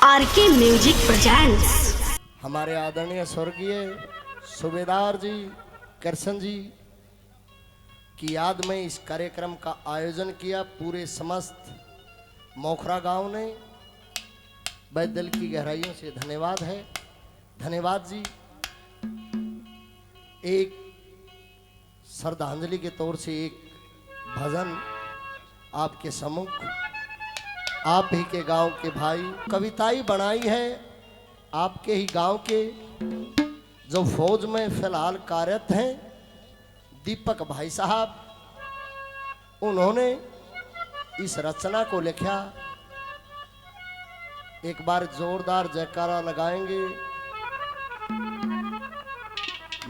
RK music presents. हमारे आदरणीय स्वर्गीय सूबेदार जी कृष्ण जी की याद में इस कार्यक्रम का आयोजन किया पूरे समस्त मोखरा गांव ने। वह दिल की गहराइयों से धन्यवाद है। धन्यवाद जी। एक श्रद्धांजलि के तौर से एक भजन आपके सम्मुख आप ही के गांव के भाई कविताई बनाई है। आपके ही गांव के जो फौज में फिलहाल कार्यरत हैं दीपक भाई साहब, उन्होंने इस रचना को लिखा। एक बार जोरदार जयकारा लगाएंगे।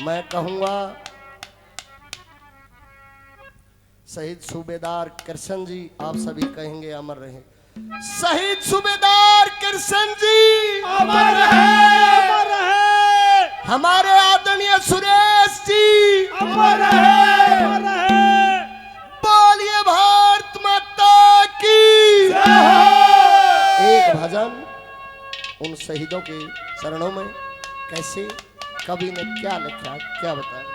मैं कहूंगा शहीद सूबेदार कृष्ण जी, आप सभी कहेंगे अमर रहे। शहीद सूबेदार कृष्ण जी अमर है, अमर है। हमारे आदरणीय सुरेश जी अमर है, अमर है। बोलिए भारत माता की जय हो। एक भजन उन शहीदों के चरणों में कैसे कवि ने क्या लिखा, क्या बताया।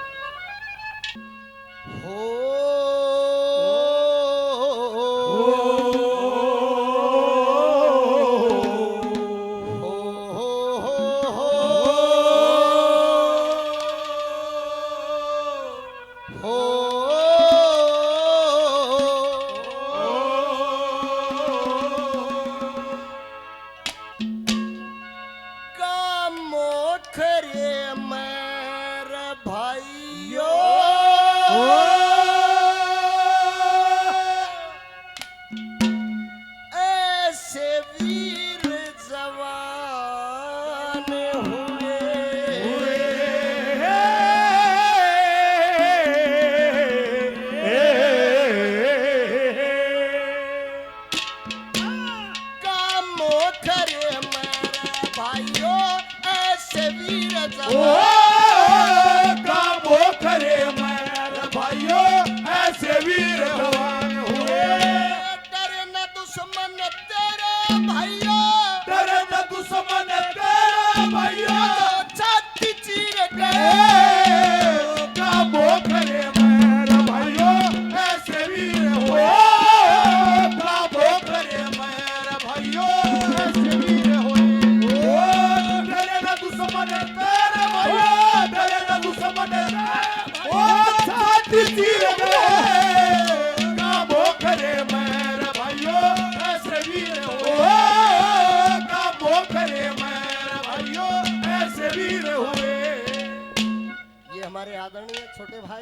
हमारे आदरणीय छोटे भाई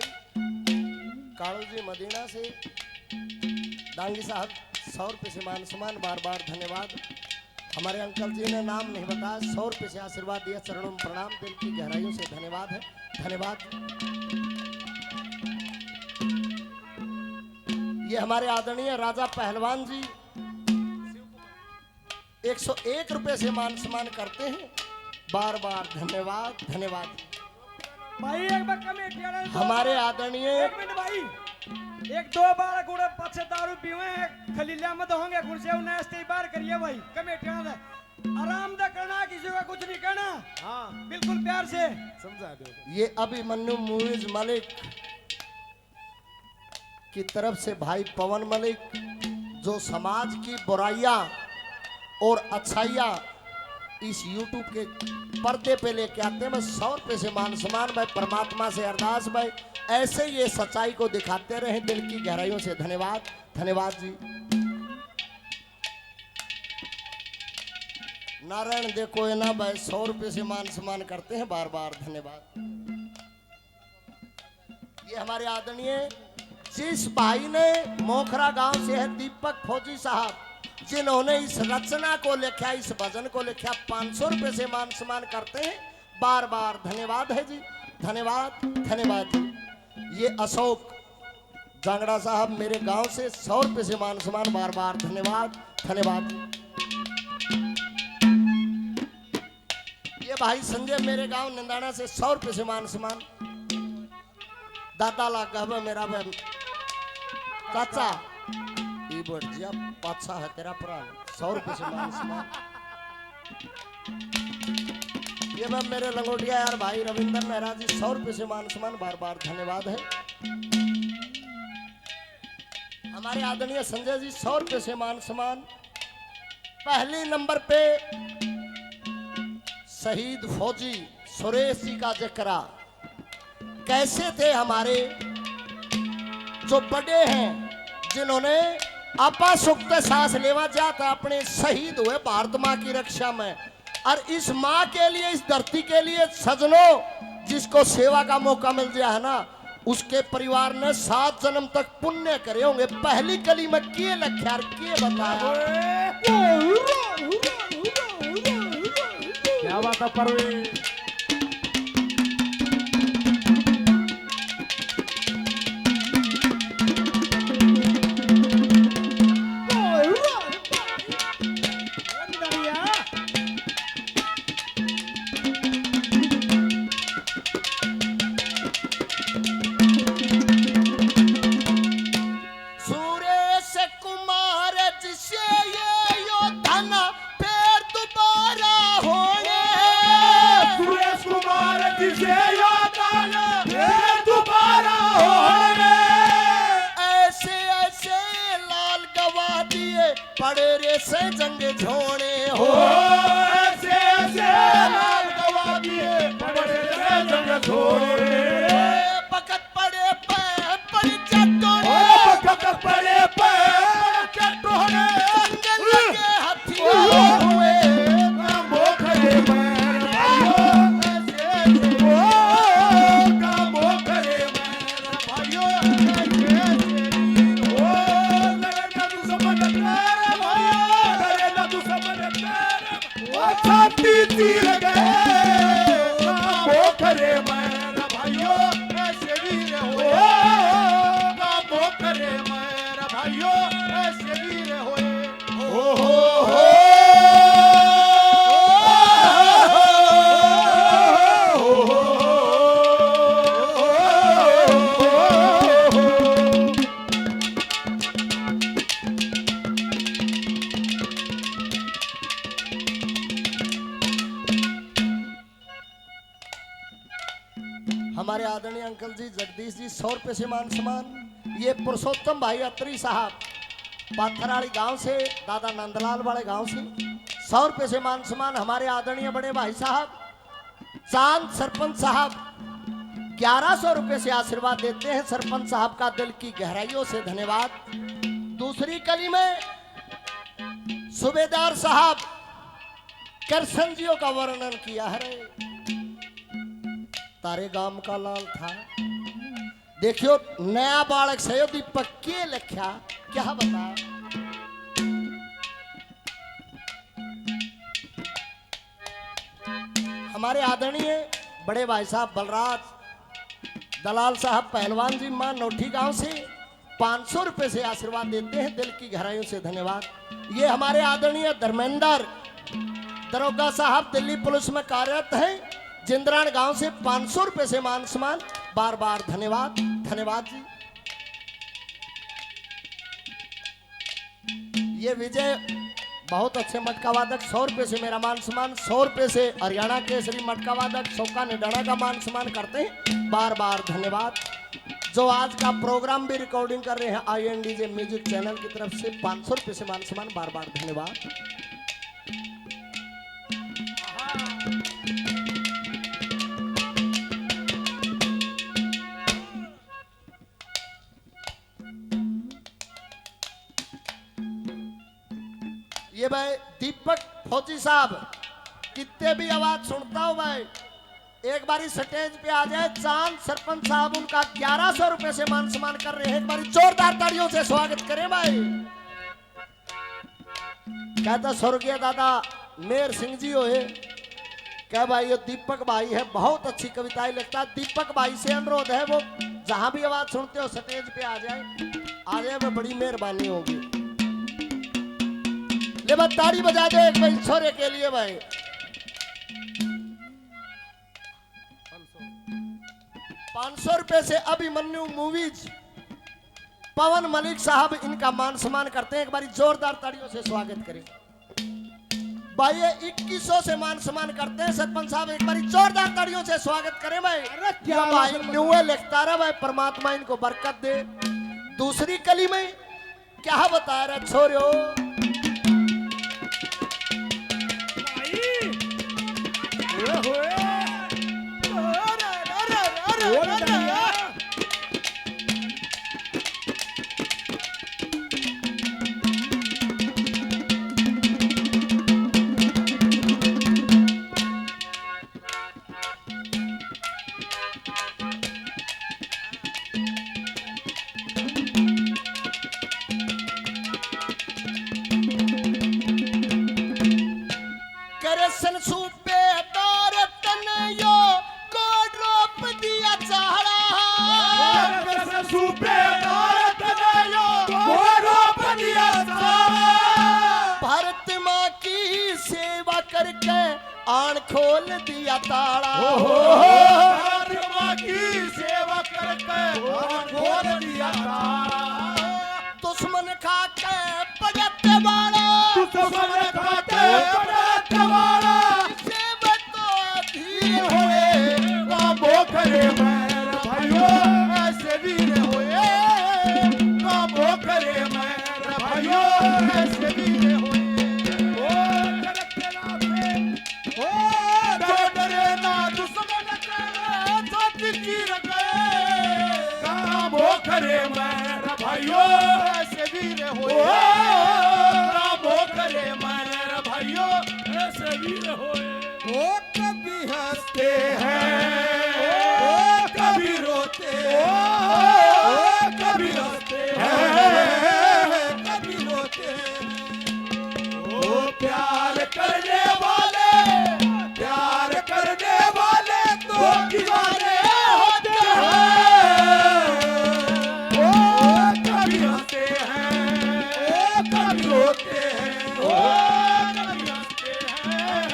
कालू जी मदीना से डांगी साहब 100 रुपये से मान सम्मान, बार बार धन्यवाद। हमारे अंकल जी ने नाम नहीं बताया, 100 रुपये से आशीर्वाद दिया, चरणों में प्रणाम, दिल की गहराइयों से धन्यवाद है। धन्यवाद। ये हमारे आदरणीय राजा पहलवान जी 101 रुपये से मान सम्मान करते हैं, बार बार धन्यवाद। धन्यवाद भाई। एक बार कमेटी हमारे आदरणीय एक मिनट भाई, एक दो बार गुड़ पछे दारू पीवे खलीलिया मत होंगे गुड़ से उन्हें इस्ते बार करिए भाई। कमेटी आराम से करना, किसी का कुछ नहीं करना। हाँ बिल्कुल प्यार से समझा दो। ये अभिमन्यु मूवीज मलिक की तरफ से भाई पवन मलिक जो समाज की बुराइयां और अच्छाइयां इस YouTube के पर्दे पे लेके आते हैं। मैं 100 रुपये से मान सम्मान भाई, परमात्मा से अरदास भाई ऐसे ये सच्चाई को दिखाते रहे, दिल की गहराइयों से धन्यवाद। धन्यवाद जी। नारायण देखो है ना भाई, 100 रुपये से मान सम्मान करते हैं, बार बार धन्यवाद। ये हमारे आदरणीय जिस भाई ने मोखरा गांव से है दीपक फौजी साहब, जिन्होंने इस रचना को लिखा, इस भजन को लिखा, 500 रुपये से मान सम्मान करते हैं, बार बार धन्यवाद है जी। धन्यवाद। धन्यवाद जी। ये अशोक जांगड़ा साहब मेरे गांव से 100 रुपये से मान सम्मान, बार बार धन्यवाद। धन्यवाद। ये भाई संजय मेरे गांव निंदाना से 100 रुपये से मान सम्मान। दादा लागा मेरा चाचा बढ़ जिया पाछा है तेरा प्राण, 100 रुपये से मान सम्मान। ये मैं मेरे लंगोटिया यार भाई रविंदर मेहरा जी 100 रुपए से मान सम्मान बार बार धन्यवाद है। हमारे आदरणीय संजय जी 100 रुपए से मान सम्मान। पहले नंबर पे शहीद फौजी सुरेश जी का जिक्र। कैसे थे हमारे जो बड़े हैं जिन्होंने आपा सुक्त सांस लेवा जाता अपने शहीद हुए भारत माँ की रक्षा में। और इस माँ के लिए इस धरती के लिए सजनों जिसको सेवा का मौका मिल गया है ना उसके परिवार ने 7 जन्म तक पुण्य करे होंगे। पहली कली में किए लख्यार किए बताया। क्या बात है परवीन। पड़े रे से जंग झोड़े हो ऐसे लाल गवा दिए पड़े रे जंग झोड़े। पकड़ पड़े पे पड़ी चट्टोरे पकड़ पड़े पे चट्टोरे जंग लगे हथियार हुए मोखरे मैर भाइयों छाती तीर गए मोखरे मैर भाइयों ऐसे वीर होए। मोखरे मैर भाइयों ऐसे वीर होए। हो हमारे आदरणीय अंकल जी जगदीश जी 100 रुपए से मान सम्मान। ये पुरुषोत्तम भाई अत्री साहब पाथराड़ी गांव से दादा नंदलाल वाले गांव से 100 रुपए से मान सम्मान। हमारे आदरणीय बड़े भाई साहब चांद सरपंच साहब 1100 रुपए से आशीर्वाद देते हैं। सरपंच साहब का दिल की गहराइयों से धन्यवाद। दूसरी कली में सूबेदार साहब कृष्ण जियों का वर्णन किया है। तारे गांव का लाल था देखियो नया बालक सयो दीपक के लख्या क्या बता। हमारे आदरणीय बड़े भाई साहब बलराज दलाल साहब पहलवान जी मां नोठी गांव से 500 रुपए से आशीर्वाद देते हैं। दिल की गहराइयों से धन्यवाद। ये हमारे आदरणीय धर्मेंद्र दरोगा साहब दिल्ली पुलिस में कार्यरत हैं। जिंद्रान गांव से 500 रुपए से मान सम्मान बार बार धन्यवाद। धन्यवाद जी। ये विजय बहुत अच्छे मटका वादक 100 रुपए से मेरा मान सम्मान। 100 रुपए से हरियाणा केसरी मटका वादक शोका निडाना का मान सम्मान करते हैं बार बार धन्यवाद। जो आज का प्रोग्राम भी रिकॉर्डिंग कर रहे हैं INDJ म्यूजिक चैनल की तरफ से 500 रुपए से मान सम्मान बार बार धन्यवाद। ये भाई दीपक फौजी साहब कितने भी आवाज सुनता हो भाई एक बारी स्टेज पे आ जाए। चांद सरपंच साहब उनका 1100 रुपए से मान सम्मान कर रहे हैं। एक बारी जोरदार तालियों से स्वागत करें भाई। कहता स्वर्गीय दादा मेर सिंह जी होए क्या भाई ये दीपक भाई है बहुत अच्छी कविताएं लिखता। दीपक भाई से अनुरोध है वो जहां भी आवाज सुनते हो स्टेज पे आ जाए मैं बड़ी मेहरबानी होगी। ले बस ताड़ी बजा दे एक भाई छोरे के लिए भाई। 500 रुपए से अभिमन्यु मूवीज पवन मलिक साहब इनका मान सम्मान करते हैं। एक बारी जोरदार ताड़ियों से स्वागत करें। भाई ये 2100 से मान सम्मान करते हैं। सरपंच साहब एक बार जोरदार तालियों से स्वागत करें भाई। अरे क्या भाई सरपंच न्यूए लिखता रहा भाई, परमात्मा इनको बरकत दे। दूसरी कली में क्या बता रहा छोरो, करसन सूपे दौर तनयो को ड्रॉप दिया चाहड़ा। भारत माँ की सेवा करके आन खोल दिया ताड़ा। दुश्मन खा के पड़त वाला सेवा तो धीर हुए। ओ कभी हंसते हैं, कभी रोते हैं, कभी हंसते हैं, कभी रोते हैं। ओ प्यार करने वाले तो दीवाने होते हैं। ओ कभी हंसते हैं, ओ कभी रोते हैं, ओ कभी हंसते हैं,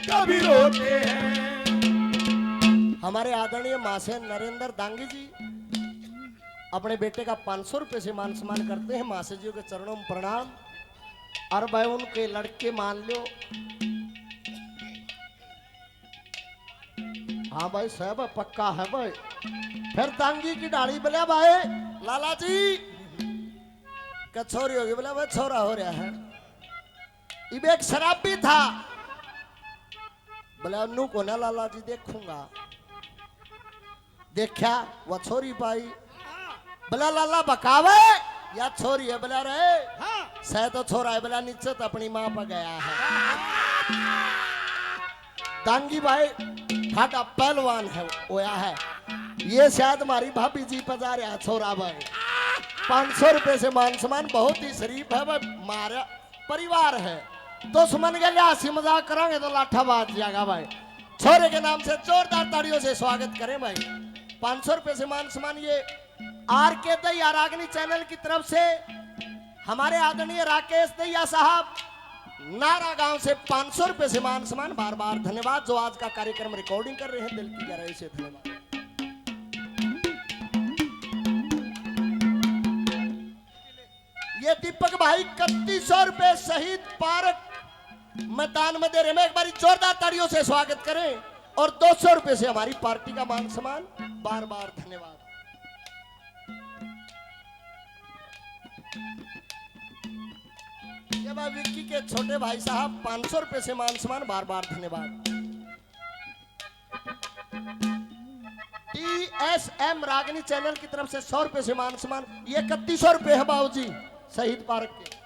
कभी रोते हैं। हमारे आदरणीय मासे नरेंद्र दांगी जी अपने बेटे का 500 रुपए से मान सम्मान करते हैं। मासे जी के चरणों में प्रणाम। और भाई उनके लड़के मान लो। हाँ भाई साहब पक्का है भाई। फिर दांगी की डाली बोला भाई लाला जी कछोरी होगी, बोला भाई छोरा हो रहा है। इब एक शराब भी था, बोला नू को ना लाला जी देखूंगा। देखा वह छोरी पाई, बोला लाला बकावे या छोरी है, बोला रे सह तो छोरा है, बोला नीचे तो अपनी माँ पर गया है। दांगी भाई फाटा पहलवान है ओया है, ये शायद हमारी भाभी जी पर जा रहा छोरा भाई। 500 रुपए से मान सम्मान बहुत ही शरीफ है भाई, हमारा परिवार है। दुश्मन के लिए हंसी मजाक करेंगे तो लाठा बाज जाएगा भाई। छोरे के नाम से जोरदार ताड़ियों से स्वागत करें भाई। 500 रुपए से मान सम्मान ये आर के दैया रागनी चैनल की तरफ से हमारे आदरणीय राकेश दैया साहब नारा गांव से 500 रुपए से मान सम्मान। बार बार धन्यवाद जो आज का कार्यक्रम रिकॉर्डिंग कर रहे हैं, दिल की गहराई से धन्यवाद। ये दीपक भाई 3100 रुपए शहीद पार्क मैदान में दे रहे हैं। एक बार जोरदार ताड़ियों से स्वागत करें। और 200 रुपए से हमारी पार्टी का मान सम्मान। बार बार धन्यवाद। ये भाई विक्की के छोटे भाई साहब 500 रुपए से मान सम्मान। बार बार धन्यवाद। TSM रागनी चैनल की तरफ से 100 रुपए से मान सम्मान। ये 3100 रुपए है बाबूजी शहीद पार्क के।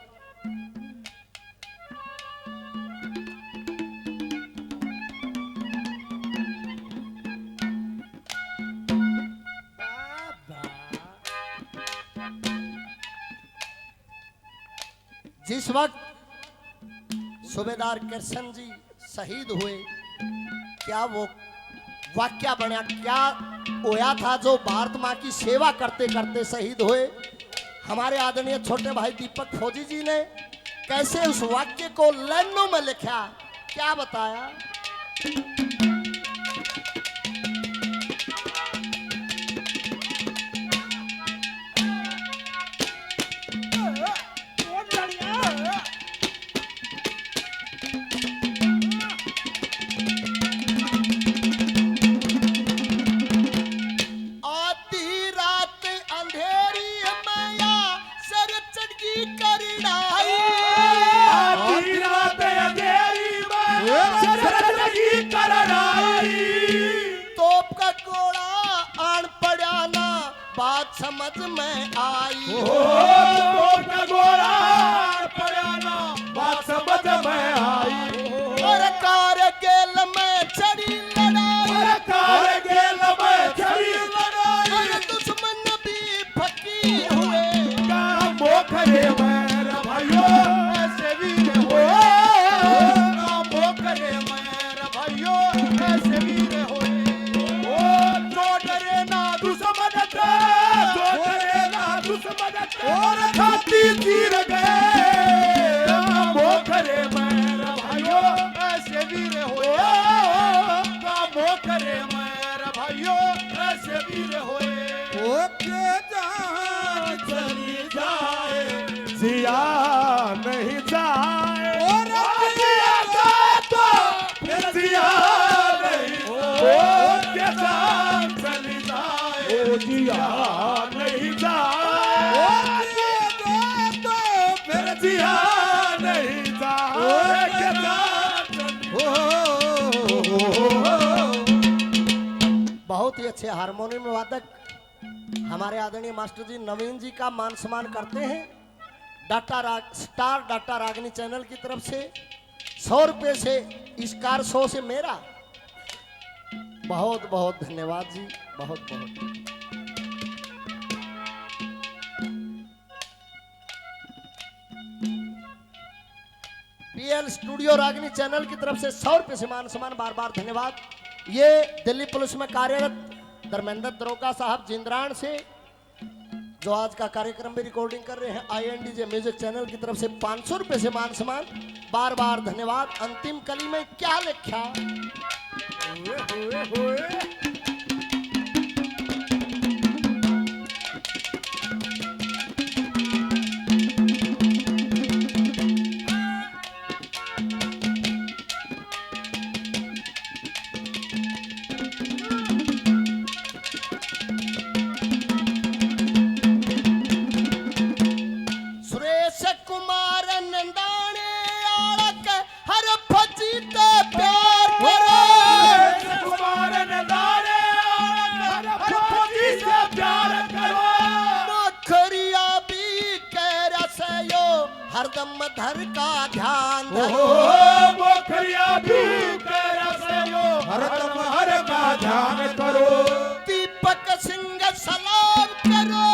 जिस वक्त सूबेदार कृष्ण जी शहीद हुए, क्या वो वाक्य बना, क्या होया था जो भारत माँ की सेवा करते करते शहीद हुए। हमारे आदरणीय छोटे भाई दीपक फौजी जी ने कैसे उस वाक्य को लाइनों में लिखा, क्या बताया। शरद की करनाई तोप का गोला आन पड़ा ना बात समझ में आई गोरा पड़ाना बात समझ में आई और कारगिल में चढ़ी लड़ाई कारगिल में चढ़ी लड़ाई और दुश्मन भी फकीर हुए मोखरे मेरा भाइयों ऐसे वीर हुए मोखरे मेरा भाइयों ऐसे वीर हुए ओ जो डरे ना दुश्मन से जो डरे ना दुश्मन से और छाती तीर गए मोखरे मेरा भाइयों ऐसे वीर हुए मोखरे मेरा भाइयों ऐसे वीर हुए ओके जान चली जाए जिया नहीं जाए और जिया जाए तो फिर जिया नहीं ओके जान चली जाए ओ जिया नहीं जाए जिया जाए तो फिर जिया नहीं जाए ओके जान बहुत ही अच्छे हारमोनियम वादक हमारे आदरणीय मास्टर जी नवीन जी का मान सम्मान करते हैं स्टार डाटा रागनी चैनल की तरफ से 100 रुपए से स्कार शो से मेरा बहुत बहुत धन्यवाद जी बहुत बहुत पीएल स्टूडियो रागनी चैनल की तरफ से 100 रुपए से मान सम्मान बार बार धन्यवाद। ये दिल्ली पुलिस में कार्यरत धर्मेंद्र दरोगा साहब जिंद्रान से जो आज का कार्यक्रम में रिकॉर्डिंग कर रहे हैं INDJ म्यूजिक चैनल की तरफ से 500 रुपए से मान सम्मान बार बार धन्यवाद। अंतिम कली में क्या लिखा हरदम धर का ध्यान मोखरिया भी तेरा सयो हरदम हर का ध्यान करो दीपक सिंह सलाम करो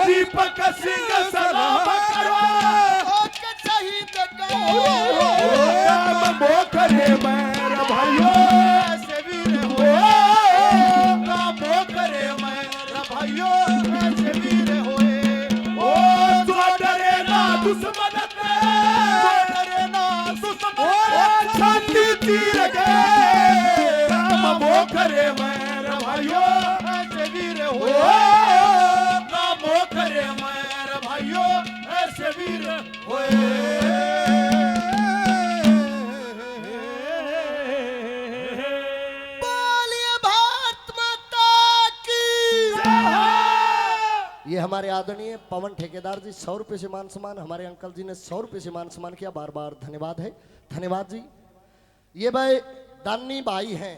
दीपक सिंह सलाम करो ओके शहीद राम मोखरे मेरा भाइयों ऐसे वीर हो राम मोखरे मेरा भाइयों ऐसे वीर होए ओ जो डरे ना दुश्मन छाती तीर गए राम मोखरे मेरा भाइयों ऐसे वीर हो राम मोखरे मेरा भाइयों ऐसे वीर होए बोलिए भारत माता की ये हमारे आदरणीय पवन ठेकेदार जी 100 रुपए से मान सम्मान हमारे अंकल जी ने 100 रुपए से मान सम्मान किया बार बार धन्यवाद है धन्यवाद जी। ये भाई दानी भाई हैं